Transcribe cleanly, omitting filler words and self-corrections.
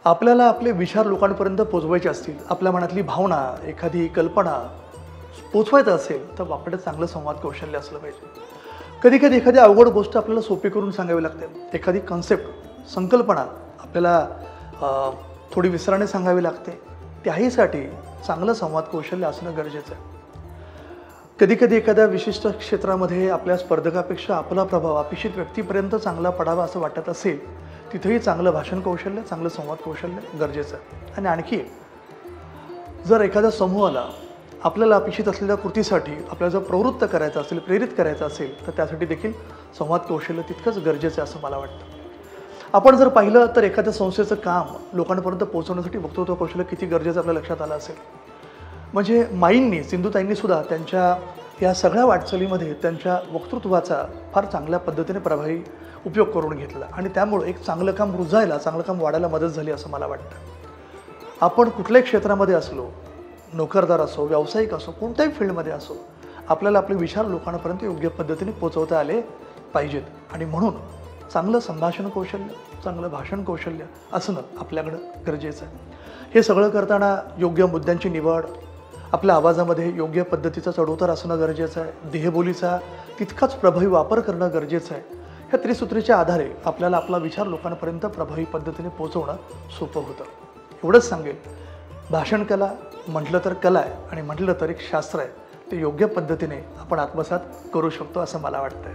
आपल्याला आपले विचार लोकांपर्यंत पोहोचवायचे असतील, आपल्या मनातली भावना, एखादी कल्पना पोहोचवायचं असेल, तर आपल्याकडे चांगलं संवाद कौशल्य असलं पाहिजे. कधी-कधी एखादी अवघड गोष्ट आपल्याला सोपी करून सांगावी लागते. एखादी कन्सेप्ट, संकल्पना आपल्याला थोडी विस्ताराने सांगावी लागते. त्याहीसाठी चांगलं संवाद कौशल्य असणं गरजेचं आहे. कधी-कधी एखाद्या विशिष्ट क्षेत्रामध्ये आपल्या स्पर्धकापेक्षा आपला प्रभाव अपेक्षित व्यक्तीपर्यंत चांगला पडावा असं वाटत असेल, तिथेही चांगलं भाषण कौशल्य, चांगलं संवाद कौशल्य गरजेचं आहे. आणि आणखी जर एखाद्या समूहाला आपल्याला अपेक्षित असलेल्या कृतीसाठी आपल्याला जर प्रवृत्त करायचं असेल, प्रेरित करायचं असेल, तर त्यासाठी देखील संवाद कौशल्य तितकंच गरजेचं आहे असं मला वाटतं. आपण जर पाहिलं तर एखाद्या संस्थेचं काम लोकांपर्यंत पोहोचवण्यासाठी वक्तृत्व कौशल्य किती गरजेचं आपल्या लक्षात आलं असेल. म्हणजे माईंनी, सिंधुताईंनी सुद्धा त्यांच्या या सगळ्या वाटचालीमध्ये त्यांच्या वक्तृत्वाचा फार चांगल्या पद्धतीने प्रभावी उपयोग करून घेतला आणि त्यामुळे एक चांगलं काम रुजायला, चांगलं काम वाढायला मदत झाली असं मला वाटतं. आपण कुठल्याही क्षेत्रामध्ये असलो, नोकरदार असो, व्यावसायिक असो, कोणत्याही फील्डमध्ये असो, आपल्याला आपले विचार लोकांपर्यंत योग्य पद्धतीने पोहोचवता आले पाहिजेत. आणि म्हणून चांगलं संभाषण कौशल्य, चांगलं भाषण कौशल्य असणं आपल्याकडं गरजेचं आहे. हे सगळं करताना योग्य मुद्द्यांची निवड, आपल्या आवाजामध्ये योग्य पद्धतीचा चढउतार असणं गरजेचं आहे. देहबोलीचा तितकाच प्रभावी वापर करणं गरजेचं आहे. ह्या त्रिसूत्रीच्या आधारे आपल्याला आपला विचार लोकांपर्यंत प्रभावी पद्धतीने पोहोचवणं सोपं होतं. एवढंच सांगेल, भाषण कला म्हटलं तर कला आहे आणि म्हटलं तर एक शास्त्र आहे. ते योग्य पद्धतीने आपण आत्मसात करू शकतो असं मला वाटतं.